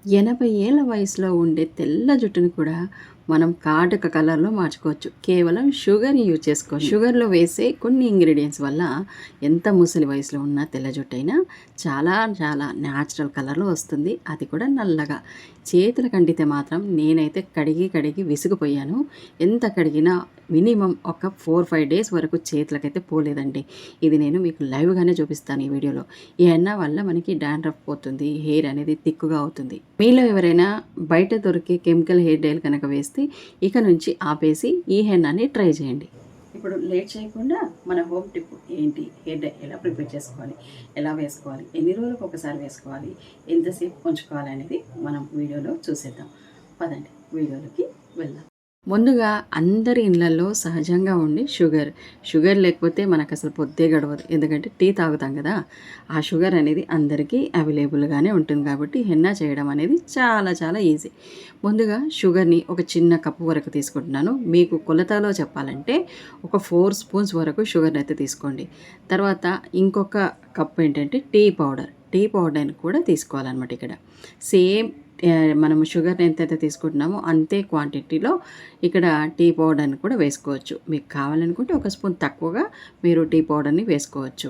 80 ఏళ్ల వయసులో ఉండే తెల్ల జుట్టుని కూడా మనం కాటుక కలర్‌లో మార్చుకోవచ్చు. కేవలం షుగర్‌ని యూజ్ చేసుకొని. షుగర్‌లో వేసే కొన్ని ఇంగ్రీడియెంట్స్ వల్ల ఎంత ముసలి వయసులో ఉన్న తెల్ల జుట్టైనా చాలా చాలా న్యాచురల్ కలర్‌లో వస్తుంది. అది కూడా నల్లగా. చేతులకు అంటితే మాత్రం నేనైతే కడిగి విసిగిపోయాను. ఎంత కడిగినా మినిమమ్ ఒక 4, 5 డేస్ వరకు చేతులకైతే పోలేదండి. ఇది నేను మీకు లైవ్‌గానే చూపిస్తాను ఈ వీడియోలో. ఈ హెన్న వల్ల మనకి డాండ్రఫ్ పోతుంది. హెయిర్ అనేది థిక్‌గా అవుతుంది. మీలో ఎవరైనా బయట దొరికే కెమికల్ హెయిర్ డైలు కనుక వేస్తే ఇక నుంచి ఆపేసి ఈ హెన్నాని ట్రై చేయండి. ఇప్పుడు లేట్ చేయకుండా మన హోమ్ టిప్ ఏంటి, హెయిర్ డై ఎలా ప్రిపేర్ చేసుకోవాలి, ఎలా వేసుకోవాలి, ఎన్ని రోజులకు ఒకసారి వేసుకోవాలి, ఎంతసేపు ఉంచుకోవాలి అనేది మనం వీడియోలో చూసేద్దాం. పదండి వీడియోలోకి వెళ్దాం. ముందుగా అందరి ఇళ్ళల్లో సహజంగా ఉండి షుగర్ లేకపోతే మనకు అసలు పొద్దే గడవదు. ఎందుకంటే టీ తాగుతాం కదా, ఆ షుగర్ అనేది అందరికీ అవైలబుల్గానే ఉంటుంది. కాబట్టి హెన్నా చేయడం అనేది చాలా చాలా ఈజీ. ముందుగా షుగర్ని ఒక చిన్న కప్పు వరకు తీసుకుంటున్నాను. మీకు కొలతలో చెప్పాలంటే ఒక 4 స్పూన్స్ వరకు షుగర్ని అయితే తీసుకోండి. తర్వాత ఇంకొక కప్పు ఏంటంటే టీ పౌడర్ని కూడా తీసుకోవాలన్నమాట. ఇక్కడ సేమ్ మనము షుగర్ని ఎంతైతే తీసుకుంటున్నామో అంతే క్వాంటిటీలో ఇక్కడ టీ పౌడర్ని కూడా వేసుకోవచ్చు. మీకు కావాలనుకుంటే ఒక స్పూన్ తక్కువగా మీరు టీ పౌడర్ని వేసుకోవచ్చు.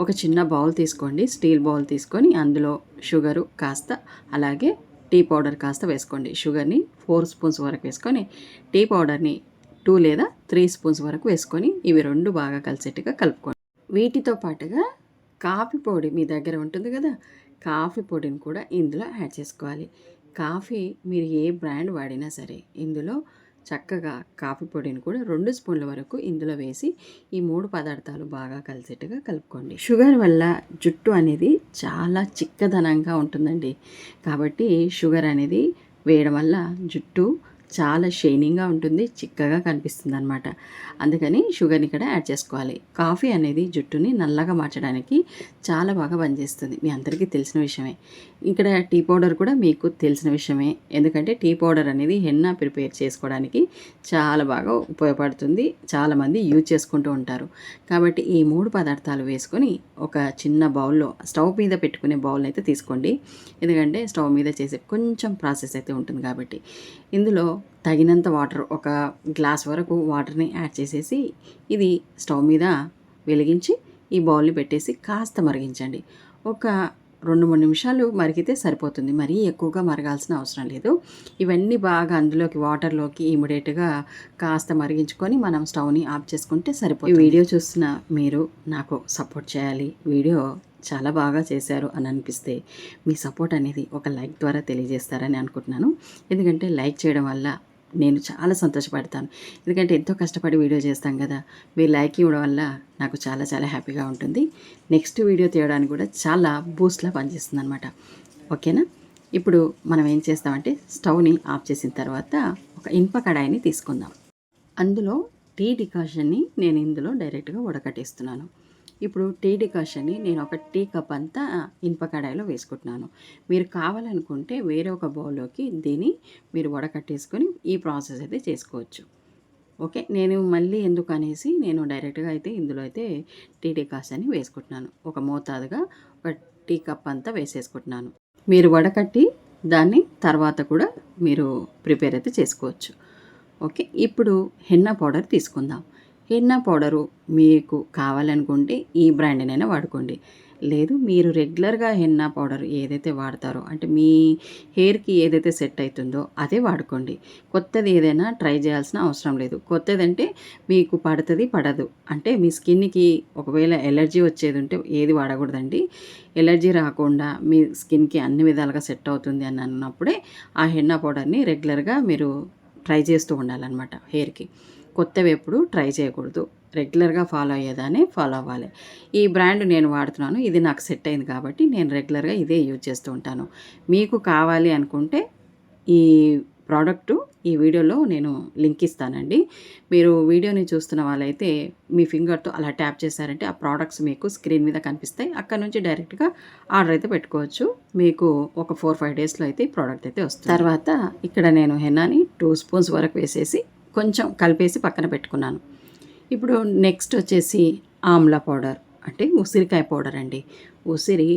ఒక చిన్న బౌల్ తీసుకోండి, స్టీల్ బౌల్ తీసుకొని అందులో షుగరు కాస్త అలాగే టీ పౌడర్ కాస్త వేసుకోండి. షుగర్ని 4 స్పూన్స్ వరకు వేసుకొని టీ పౌడర్ని 2 లేదా 3 స్పూన్స్ వరకు వేసుకొని ఇవి రెండు బాగా కలిసేట్టుగా కలుపుకోండి. వీటితో పాటుగా కాఫీ పొడి మీ దగ్గర ఉంటుంది కదా, కాఫీ పొడిని కూడా ఇందులో యాడ్ చేసుకోవాలి. కాఫీ మీరు ఏ బ్రాండ్ వాడినా సరే ఇందులో చక్కగా కాఫీ పొడిని కూడా 2 స్పూన్ల వరకు ఇందులో వేసి ఈ 3 పదార్థాలు బాగా కలిసేట్టుగా కలుపుకోండి. షుగర్ వల్ల జుట్టు అనేది చాలా చిక్కదనంగా ఉంటుందండి. కాబట్టి షుగర్ అనేది వేయడం వల్ల జుట్టు చాలా షైనింగ్గా ఉంటుంది, చిక్కగా కనిపిస్తుంది అనమాట. అందుకని షుగర్ని ఇక్కడ యాడ్ చేసుకోవాలి. కాఫీ అనేది జుట్టుని నల్లగా మార్చడానికి చాలా బాగా పనిచేస్తుంది, మీ అందరికీ తెలిసిన విషయమే. ఇక్కడ టీ పౌడర్ కూడా మీకు తెలిసిన విషయమే. ఎందుకంటే టీ పౌడర్ అనేది హెన్నా ప్రిపేర్ చేసుకోవడానికి చాలా బాగా ఉపయోగపడుతుంది, చాలామంది యూజ్ చేసుకుంటూ ఉంటారు. కాబట్టి ఈ 3 పదార్థాలు వేసుకొని ఒక చిన్న బౌల్లో, స్టవ్ మీద పెట్టుకునే బౌల్ అయితే తీసుకోండి. ఎందుకంటే స్టవ్ మీద చేసే కొంచెం ప్రాసెస్ అయితే ఉంటుంది కాబట్టి ఇందులో తగినంత వాటర్, ఒక గ్లాస్ వరకు వాటర్ని యాడ్ చేసేసి ఇది స్టవ్ మీద వెలిగించి ఈ బౌల్ని పెట్టేసి కాస్త మరిగించండి. ఒక 2-3 నిమిషాలు మరిగితే సరిపోతుంది. మరీ ఎక్కువగా మరగాల్సిన అవసరం లేదు. ఇవన్నీ బాగా అందులోకి వాటర్లోకి ఇమిడియట్గా కాస్త మరిగించుకొని మనం స్టవ్ని ఆఫ్ చేసుకుంటే సరిపోతుంది. ఈ వీడియో చూస్తున్న మీరు నాకు సపోర్ట్ చేయాలి. వీడియో చాలా బాగా చేశారు అని అనిపిస్తే మీ సపోర్ట్ అనేది ఒక లైక్ ద్వారా తెలియజేస్తారని అనుకుంటున్నాను. ఎందుకంటే లైక్ చేయడం వల్ల నేను చాలా సంతోషపడతాను. ఎందుకంటే ఎంతో కష్టపడి వీడియో చేస్తాం కదా, మీరు లైక్ ఇవ్వడం వల్ల నాకు చాలా చాలా హ్యాపీగా ఉంటుంది. నెక్స్ట్ వీడియో తీయడానికి కూడా చాలా బూస్ట్లా పనిచేస్తుంది అనమాట. ఓకేనా? ఇప్పుడు మనం ఏం చేస్తామంటే స్టవ్ని ఆఫ్ చేసిన తర్వాత ఒక ఇనుప కడాయిని తీసుకుందాం. అందులో టీ డికాషన్ని నేను ఇందులో డైరెక్ట్గా వడకట్టేస్తున్నాను. ఇప్పుడు టీ డికాషన్ని నేను ఒక టీ కప్ అంతా ఇనుప కడాయిలో వేసుకుంటున్నాను. మీరు కావాలనుకుంటే వేరే ఒక బౌల్లోకి దీన్ని మీరు వడకట్టేసుకొని ఈ ప్రాసెస్ అయితే చేసుకోవచ్చు. ఓకే, నేను మళ్ళీ ఎందుకు అనేసి నేను డైరెక్ట్గా అయితే ఇందులో అయితే టీ డికాషన్ని వేసుకుంటున్నాను. ఒక మోతాదుగా ఒక టీ కప్ అంతా వేసేసుకుంటున్నాను. మీరు వడకట్టి దాన్ని తర్వాత కూడా మీరు ప్రిపేర్ అయితే చేసుకోవచ్చు. ఓకే, ఇప్పుడు హెన్నా పౌడర్ తీసుకుందాం. హెన్నా పౌడరు మీకు కావాలనుకుంటే ఈ బ్రాండ్నైనా వాడుకోండి. లేదు మీరు రెగ్యులర్గా హెన్నా పౌడర్ ఏదైతే వాడతారో, అంటే మీ హెయిర్కి ఏదైతే సెట్ అవుతుందో అదే వాడుకోండి. కొత్తది ఏదైనా ట్రై చేయాల్సిన అవసరం లేదు. కొత్తదంటే మీకు పడుతుంది పడదు, అంటే మీ స్కిన్కి ఒకవేళ ఎలర్జీ వచ్చేది ఉంటే ఏది వాడకూడదండి. ఎలర్జీ రాకుండా మీ స్కిన్కి అన్ని విధాలుగా సెట్ అవుతుంది అని అన్నప్పుడే ఆ హెన్నా పౌడర్ని రెగ్యులర్గా మీరు ట్రై చేస్తూ ఉండాలన్నమాట. హెయిర్కి కొత్తవి ఎప్పుడు ట్రై చేయకూడదు, రెగ్యులర్గా ఫాలో అయ్యేదాన్ని ఫాలో అవ్వాలి. ఈ బ్రాండ్ నేను వాడుతున్నాను, ఇది నాకు సెట్ అయింది కాబట్టి నేను రెగ్యులర్గా ఇదే యూజ్ చేస్తూ ఉంటాను. మీకు కావాలి అనుకుంటే ఈ ప్రోడక్టు ఈ వీడియోలో నేను లింక్ ఇస్తానండి. మీరు వీడియోని చూస్తున్న వాళ్ళైతే మీ ఫింగర్తో అలా ట్యాప్ చేశారంటే ఆ ప్రోడక్ట్స్ మీకు స్క్రీన్ మీద కనిపిస్తాయి. అక్కడ నుంచి డైరెక్ట్గా ఆర్డర్ అయితే పెట్టుకోవచ్చు. మీకు ఒక 4-5 డేస్లో అయితే ఈ ప్రోడక్ట్ అయితే వస్తుంది. తర్వాత ఇక్కడ నేను హెన్నాని 2 స్పూన్స్ వరకు వేసేసి కొంచెం కలిపేసి పక్కన పెట్టుకున్నాను. ఇప్పుడు నెక్స్ట్ వచ్చేసి ఆమ్లా పౌడర్, అంటే ఉసిరికాయ పౌడర్ అండి. ఉసిరి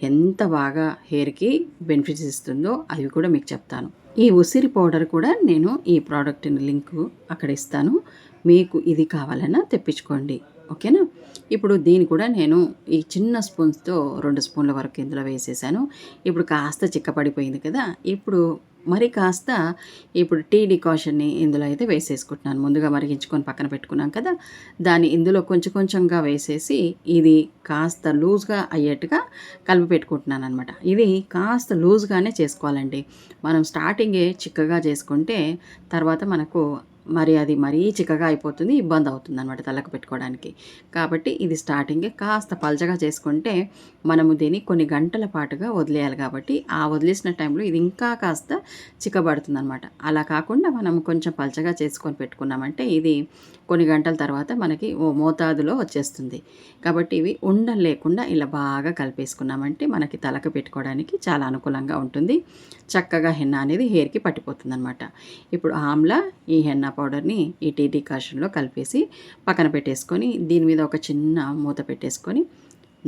ఎంత బాగా హెయిర్కి బెనిఫిట్స్ ఇస్తుందో అవి కూడా మీకు చెప్తాను. ఈ ఉసిరి పౌడర్ కూడా నేను ఈ ప్రోడక్ట్ లింకు అక్కడ ఇస్తాను. మీకు ఇది కావాలన్నా తెప్పించుకోండి, ఓకేనా. ఇప్పుడు దీన్ని కూడా నేను ఈ చిన్న స్పూన్స్తో 2 స్పూన్ల వరకు ఇందులో వేసేసాను. ఇప్పుడు కాస్త చిక్కపడిపోయింది కదా, ఇప్పుడు మరి కాస్త ఇప్పుడు టీ డికాషన్ని ఇందులో అయితే వేసేసుకుంటున్నాను. ముందుగా మరిగించుకొని పక్కన పెట్టుకున్నాం కదా, దాన్ని ఇందులో కొంచెం కొంచెంగా వేసేసి ఇది కాస్త లూజ్గా అయ్యేట్టుగా కలిపి పెట్టుకుంటున్నాను అనమాట. ఇది కాస్త లూజ్గానే చేసుకోవాలండి. మనం స్టార్టింగే చిక్కగా చేసుకుంటే తర్వాత మనకు మరి అది మరీ చిక్కగా అయిపోతుంది, ఇబ్బంది అవుతుంది అనమాట తలకు పెట్టుకోవడానికి. కాబట్టి ఇది స్టార్టింగే కాస్త పలచగా చేసుకుంటే మనము దీన్ని కొన్ని గంటల పాటుగా వదిలేయాలి. కాబట్టి ఆ వదిలేసిన టైంలో ఇది ఇంకా కాస్త చిక్కబడుతుంది అనమాట. అలా కాకుండా మనం కొంచెం పలచగా చేసుకొని పెట్టుకున్నామంటే ఇది కొన్ని గంటల తర్వాత మనకి ఓ మోతాదులో వచ్చేస్తుంది. కాబట్టి ఇవి ఉండలు లేకుండా ఇలా బాగా కలిపేసుకున్నామంటే మనకి తలకు పెట్టుకోవడానికి చాలా అనుకూలంగా ఉంటుంది. చక్కగా హెన్నా అనేది హెయిర్కి పట్టిపోతుంది అనమాట. ఇప్పుడు ఆమ్లా ఈ హెన్నా పౌడర్ని ఈ టీ డికాషన్లో కలిపేసి పక్కన పెట్టేసుకొని దీని మీద ఒక చిన్న మూత పెట్టేసుకొని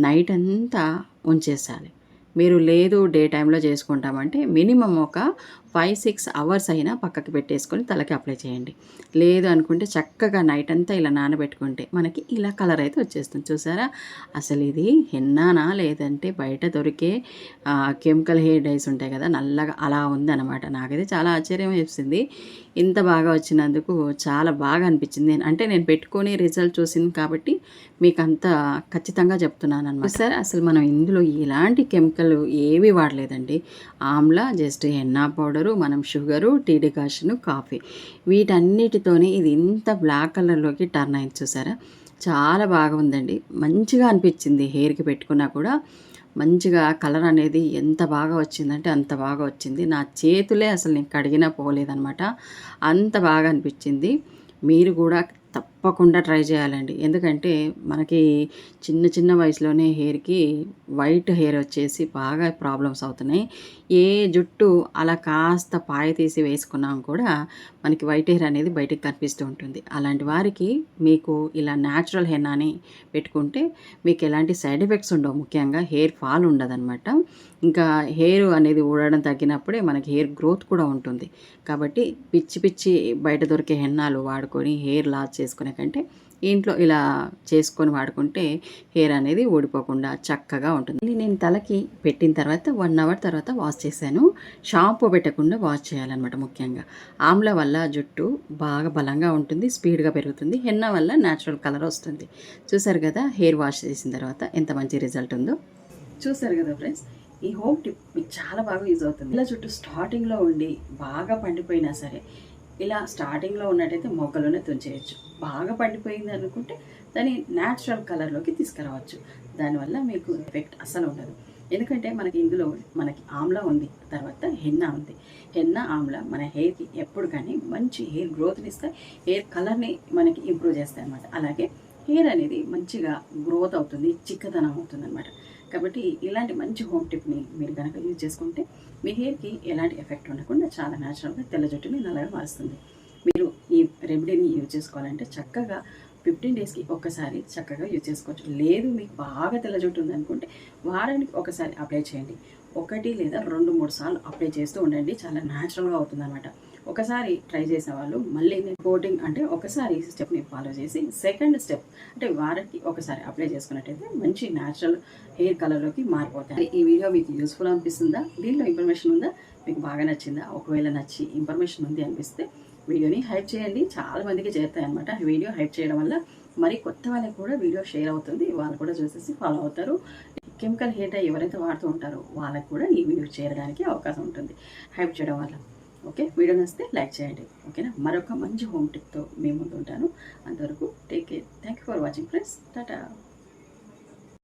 నైట్ అంతా ఉంచేసాలి. మీరు లేదు డే టైంలో చేసుకుంటామంటే మినిమం ఒక 5-6 అవర్స్ అయినా పక్కకి పెట్టేసుకొని తలకి అప్లై చేయండి. లేదు అనుకుంటే చక్కగా నైట్ అంతా ఇలా నానబెట్టుకుంటే మనకి ఇలా కలర్ అయితే వచ్చేస్తుంది. చూసారా, అసలు ఇది హెన్నానా లేదంటే బయట దొరికే కెమికల్ హెయిర్ డైస్ ఉంటాయి కదా నల్లగా, అలా ఉందన్నమాట. నాకైతే చాలా ఆశ్చర్యం వేసింది. ఇంత బాగా వచ్చినందుకు చాలా బాగా అనిపించింది. అంటే నేను పెట్టుకొని రిజల్ట్ చూసింది కాబట్టి మీకు అంత ఖచ్చితంగా చెప్తున్నాను అనమాట. సార్ అసలు మనం ఇందులో ఎలాంటి కెమికల్ ఏవి వాడలేదండి. ఆమ్లా జస్ట్ హెన్నా పౌడరు, మనం షుగరు, టీ డికాషను, కాఫీ, వీటన్నిటితోనే ఇది ఇంత బ్లాక్ కలర్లోకి టర్న్ అయింది. చూసారా, చాలా బాగా ఉందండి. మంచిగా అనిపించింది. హెయిర్కి పెట్టుకున్నా కూడా మంచిగా కలర్ అనేది ఎంత బాగా వచ్చిందంటే అంత బాగా వచ్చింది. నా చేతులే అసలు నేను కడిగినా పోలేదనమాట, అంత బాగా అనిపించింది. మీరు కూడా తప్పకుండా ట్రై చేయాలండి. ఎందుకంటే మనకి చిన్న చిన్న వయసులోనే హెయిర్కి వైట్ హెయిర్ వచ్చేసి బాగా ప్రాబ్లమ్స్ అవుతున్నాయి. ఏ జుట్టు అలా కాస్త పాయ తీసి వేసుకున్నాం కూడా మనకి వైట్ హెయిర్ అనేది బయటకు కనిపిస్తూ ఉంటుంది. అలాంటి వారికి మీకు ఇలా న్యాచురల్ హెన్నాని పెట్టుకుంటే మీకు ఎలాంటి సైడ్ ఎఫెక్ట్స్ ఉండవు. ముఖ్యంగా హెయిర్ ఫాల్ ఉండదన్నమాట. ఇంకా హెయిర్ అనేది ఊడడం తగ్గినప్పుడే మనకి హెయిర్ గ్రోత్ కూడా ఉంటుంది. కాబట్టి పిచ్చి పిచ్చి బయట దొరికే హెన్నాలు వాడుకొని హెయిర్ లాస్ చేసుకునే కంటే ఇంట్లో ఇలా చేసుకొని వాడుకుంటే హెయిర్ అనేది ఊడిపోకుండా చక్కగా ఉంటుంది. నేను తలకి పెట్టిన తర్వాత 1 అవర్ తర్వాత వాష్ చేశాను. షాంపూ పెట్టకుండా వాష్ చేయాలన్నమాట. ముఖ్యంగా ఆమ్లా వల్ల జుట్టు బాగా బలంగా ఉంటుంది, స్పీడ్గా పెరుగుతుంది. హెన్నా వల్ల న్యాచురల్ కలర్ వస్తుంది. చూసారు కదా, హెయిర్ వాష్ చేసిన తర్వాత ఎంత మంచి రిజల్ట్ ఉందో. చూసారు కదా ఫ్రెండ్స్, ఈ హోమ్ టిప్ మీకు చాలా బాగా యూజ్ అవుతుంది. ఇలా జుట్టు స్టార్టింగ్లో ఉండి బాగా పండిపోయినా సరే ఇలా స్టార్టింగ్లో ఉన్నట్టయితే మొగ్గలోనే తుంచేయచ్చు. బాగా పండిపోయింది అనుకుంటే దాన్ని న్యాచురల్ కలర్లోకి తీసుకురావచ్చు. దానివల్ల మీకు ఎఫెక్ట్ అస్సలు ఉండదు. ఎందుకంటే మనకి ఇందులో మనకి ఆమ్లా ఉంది, తర్వాత హెన్నా ఉంది. హెన్నా, ఆమ్లా మన హెయిర్కి ఎప్పుడు కానీ మంచి హెయిర్ గ్రోత్ని ఇస్తాయి, హెయిర్ కలర్ని మనకి ఇంప్రూవ్ చేస్తాయి అన్నమాట. అలాగే హెయిర్ అనేది మంచిగా గ్రోత్ అవుతుంది, చిక్కదనం అవుతుంది అన్నమాట. కాబట్టి ఇలాంటి మంచి హోమ్ టిప్ని మీరు కనుక యూజ్ చేసుకుంటే మీ హెయిర్కి ఎలాంటి ఎఫెక్ట్ ఉండకుండా చాలా న్యాచురల్గా తెల్ల జుట్టుని నల్లగా మారుస్తుంది. మీరు ఈ రెమెడీని యూజ్ చేసుకోవాలంటే చక్కగా 15 డేస్కి ఒక్కసారి చక్కగా యూజ్ చేసుకోవచ్చు. లేదు మీకు బాగా తెల్ల జుట్టు ఉందనుకుంటే వారానికి ఒకసారి అప్లై చేయండి. 1 లేదా 2-3 సార్లు అప్లై చేస్తూ ఉండండి. చాలా న్యాచురల్గా అవుతుందన్నమాట. ఒకసారి ట్రై చేసిన వాళ్ళు మళ్ళీ నేను కోటింగ్ అంటే ఒకసారి స్టెప్ని ఫాలో చేసి సెకండ్ స్టెప్ అంటే వారానికి ఒకసారి అప్లై చేసుకున్నట్టయితే మంచి న్యాచురల్ హెయిర్ కలర్లోకి మారిపోతాయి. ఈ వీడియో మీకు యూస్ఫుల్ అనిపిస్తుందా? దీంట్లో ఇన్ఫర్మేషన్ ఉందా? మీకు బాగా నచ్చిందా? ఒకవేళ నచ్చి ఇన్ఫర్మేషన్ ఉంది అనిపిస్తే వీడియోని హైప్ చేయండి. చాలా మందికి చేరుతాయి అనమాట. వీడియో హైప్ చేయడం వల్ల మరి కొత్త వాళ్ళకి కూడా వీడియో షేర్ అవుతుంది. వాళ్ళు కూడా చూసేసి ఫాలో అవుతారు. కెమికల్ హెయిర్ డై ఎవరైతే వాడుతూ ఉంటారో వాళ్ళకి కూడా ఈ వీడియో చేరడానికి అవకాశం ఉంటుంది హైప్ చేయడం వల్ల. ఓకే, వీడియో నచ్చితే లైక్ చేయండి. ఓకేనా, మరొక మంచి హోమ్ టిప్తో మీ ముందు ఉంటాను. అంతవరకు take care. Thank you for watching friends. Tata.